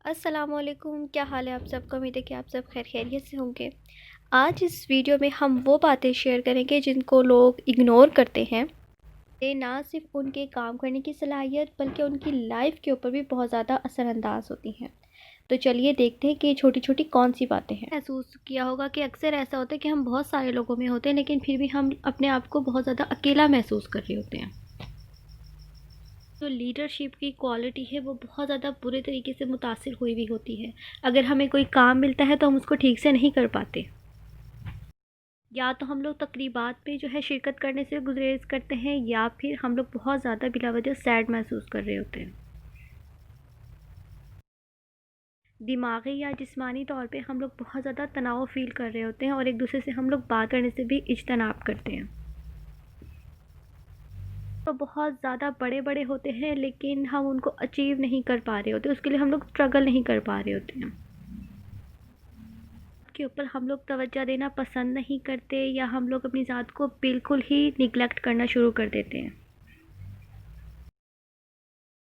السلام علیکم، کیا حال ہے آپ سب کا؟ امید ہے کہ آپ سب خیریت سے ہوں گے۔ آج اس ویڈیو میں ہم وہ باتیں شیئر کریں گے جن کو لوگ اگنور کرتے ہیں۔ یہ نہ صرف ان کے کام کرنے کی صلاحیت بلکہ ان کی لائف کے اوپر بھی بہت زیادہ اثر انداز ہوتی ہیں۔ تو چلیے دیکھتے ہیں کہ چھوٹی چھوٹی کون سی باتیں ہیں۔ محسوس کیا ہوگا کہ اکثر ایسا ہوتا ہے کہ ہم بہت سارے لوگوں میں ہوتے ہیں لیکن پھر بھی ہم اپنے آپ کو بہت زیادہ اکیلا محسوس کر رہے ہوتے ہیں۔ جو لیڈرشپ کی کوالٹی ہے وہ بہت زیادہ برے طریقے سے متاثر ہوئی بھی ہوتی ہے۔ اگر ہمیں کوئی کام ملتا ہے تو ہم اس کو ٹھیک سے نہیں کر پاتے، یا تو ہم لوگ تقریبات میں جو ہے شرکت کرنے سے گریز کرتے ہیں، یا پھر ہم لوگ بہت زیادہ بلا وجہ سیڈ محسوس کر رہے ہوتے ہیں۔ دماغی یا جسمانی طور پہ ہم لوگ بہت زیادہ تناؤ فیل کر رہے ہوتے ہیں اور ایک دوسرے سے ہم لوگ بات کرنے سے بھی اجتناب کرتے ہیں۔ تو بہت زیادہ بڑے بڑے ہوتے ہیں لیکن ہم ان کو اچیو نہیں کر پا رہے ہوتے، اس کے لیے ہم لوگ اسٹرگل نہیں کر پا رہے ہوتے ہیں۔ کے اوپر ہم لوگ توجہ دینا پسند نہیں کرتے، یا ہم لوگ اپنی ذات کو بالکل ہی نگلیکٹ کرنا شروع کر دیتے ہیں،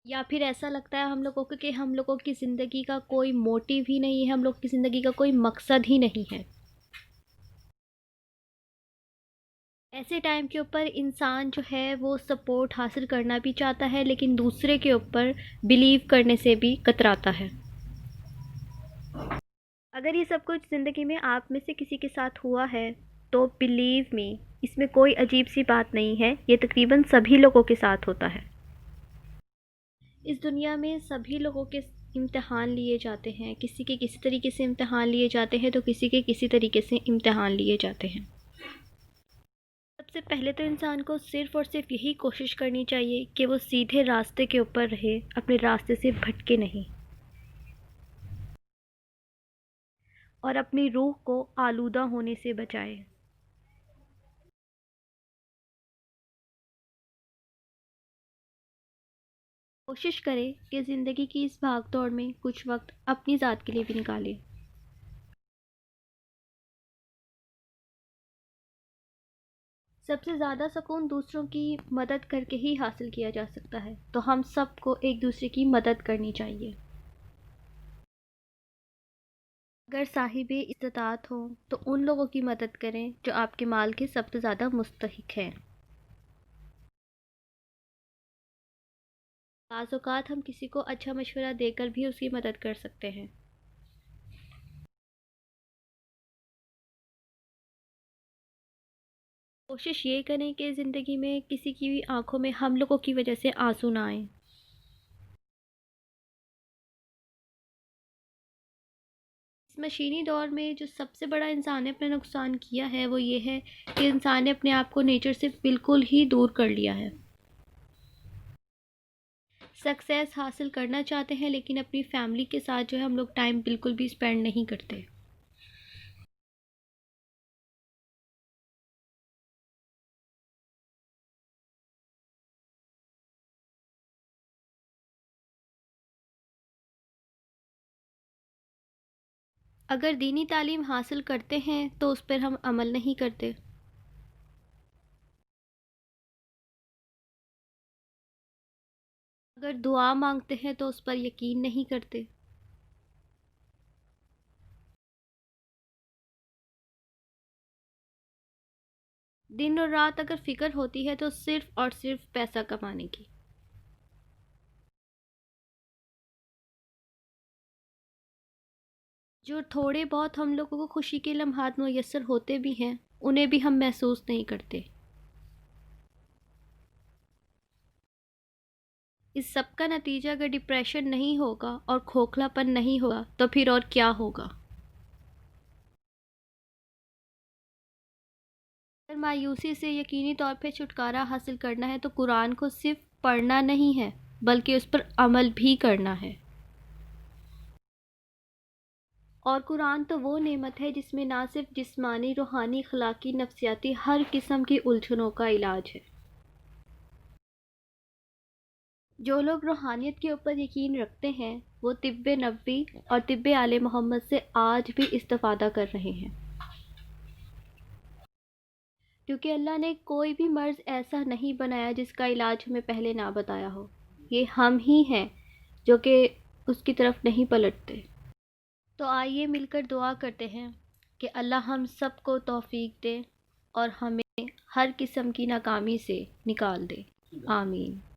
یا پھر ایسا لگتا ہے ہم لوگوں کو کہ ہم لوگوں کی زندگی کا کوئی موٹیو ہی نہیں ہے، ہم لوگ کی زندگی کا کوئی مقصد ہی نہیں ہے۔ ایسے ٹائم کے اوپر انسان جو ہے وہ سپورٹ حاصل کرنا بھی چاہتا ہے لیکن دوسرے کے اوپر بلیو کرنے سے بھی کتراتا ہے۔ اگر یہ سب کچھ زندگی میں آپ میں سے کسی کے ساتھ ہوا ہے تو بلیو می، اس میں کوئی عجیب سی بات نہیں ہے، یہ تقریباً سبھی لوگوں کے ساتھ ہوتا ہے۔ اس دنیا میں سبھی لوگوں کے امتحان لیے جاتے ہیں، کسی کے کسی طریقے سے امتحان لیے جاتے ہیں تو کسی کے کسی طریقے سے امتحان لیے جاتے ہیں۔ سب سے پہلے تو انسان کو صرف اور صرف یہی کوشش کرنی چاہیے کہ وہ سیدھے راستے کے اوپر رہے، اپنے راستے سے بھٹکے نہیں، اور اپنی روح کو آلودہ ہونے سے بچائے۔ کوشش کرے کہ زندگی کی اس بھاگ دوڑ میں کچھ وقت اپنی ذات کے لیے بھی نکالے۔ سب سے زیادہ سکون دوسروں کی مدد کر کے ہی حاصل کیا جا سکتا ہے، تو ہم سب کو ایک دوسرے کی مدد کرنی چاہیے۔ اگر صاحب استطاعت ہوں تو ان لوگوں کی مدد کریں جو آپ کے مال کے سب سے زیادہ مستحق ہیں۔ بعض اوقات ہم کسی کو اچھا مشورہ دے کر بھی اس کی مدد کر سکتے ہیں۔ کوشش یہ کریں کہ زندگی میں کسی کی بھی آنکھوں میں ہم لوگوں کی وجہ سے آنسو نہ آئیں۔ اس مشینی دور میں جو سب سے بڑا انسان نے اپنا نقصان کیا ہے وہ یہ ہے کہ انسان نے اپنے آپ کو نیچر سے بالکل ہی دور کر لیا ہے۔ سکسیس حاصل کرنا چاہتے ہیں لیکن اپنی فیملی کے ساتھ جو ہے ہم لوگ ٹائم بالکل بھی اسپینڈ نہیں کرتے۔ اگر دینی تعلیم حاصل کرتے ہیں تو اس پر ہم عمل نہیں کرتے، اگر دعا مانگتے ہیں تو اس پر یقین نہیں کرتے، دن اور رات اگر فکر ہوتی ہے تو صرف اور صرف پیسہ کمانے کی۔ جو تھوڑے بہت ہم لوگوں کو خوشی کے لمحات میسر ہوتے بھی ہیں انہیں بھی ہم محسوس نہیں کرتے۔ اس سب کا نتیجہ اگر ڈپریشن نہیں ہوگا اور کھوکھلا پن نہیں ہوگا تو پھر اور کیا ہوگا؟ اگر مایوسی سے یقینی طور پہ چھٹکارا حاصل کرنا ہے تو قرآن کو صرف پڑھنا نہیں ہے بلکہ اس پر عمل بھی کرنا ہے۔ اور قرآن تو وہ نعمت ہے جس میں نہ صرف جسمانی، روحانی، اخلاقی، نفسیاتی ہر قسم کی الجھنوں کا علاج ہے۔ جو لوگ روحانیت کے اوپر یقین رکھتے ہیں وہ طب نبوی اور طب آل محمد سے آج بھی استفادہ کر رہے ہیں، کیونکہ اللہ نے کوئی بھی مرض ایسا نہیں بنایا جس کا علاج ہمیں پہلے نہ بتایا ہو۔ یہ ہم ہی ہیں جو کہ اس کی طرف نہیں پلٹتے۔ تو آئیے مل کر دعا کرتے ہیں کہ اللہ ہم سب کو توفیق دے اور ہمیں ہر قسم کی ناکامی سے نکال دے۔ آمین۔